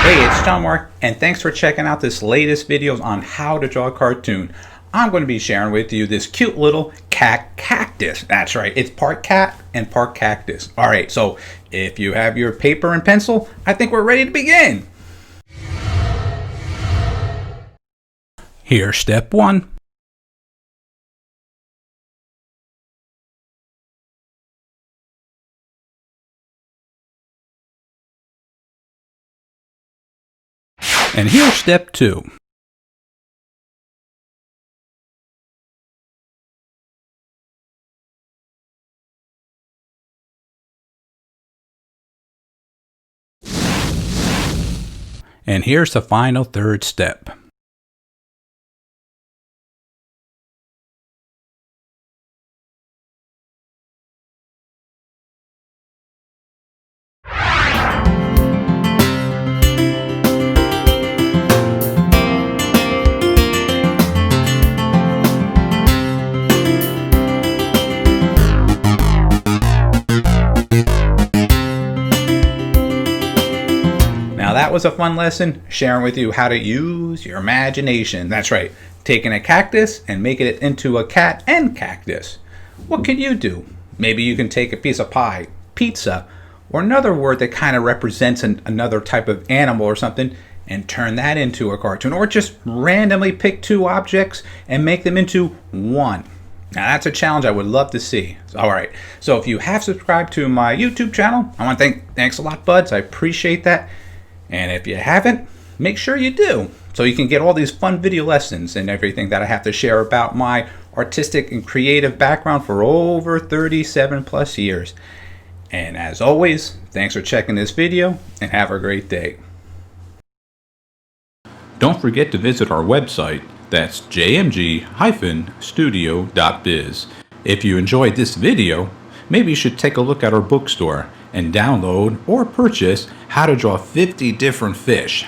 Hey, it's John Marc, and thanks for checking out this latest videos on how to draw a cartoon. I'm going to be sharing with you this cute little cactus. That's right, it's part cat and part cactus. All right, so if you have your paper and pencil, I think we're ready to begin. Here's step one. And here's step two. And here's the final third step. Now that was a fun lesson, sharing with you how to use your imagination. That's right, taking a cactus and making it into a cat and cactus. What can you do? Maybe you can take a piece of pie, pizza, or another word that kind of represents another type of animal or something, and turn that into a cartoon. Or just randomly pick two objects and make them into one. Now that's a challenge I would love to see. All right, so if you have subscribed to my YouTube channel, I want to thanks a lot, buds. I appreciate that. And if you haven't, make sure you do, so you can get all these fun video lessons and everything that I have to share about my artistic and creative background for over 37 plus years. And as always, thanks for checking this video and have a great day. Don't forget to visit our website. That's jmg-studio.biz. If you enjoyed this video, maybe you should take a look at our bookstore and download or purchase How to Draw 50 Different Fish.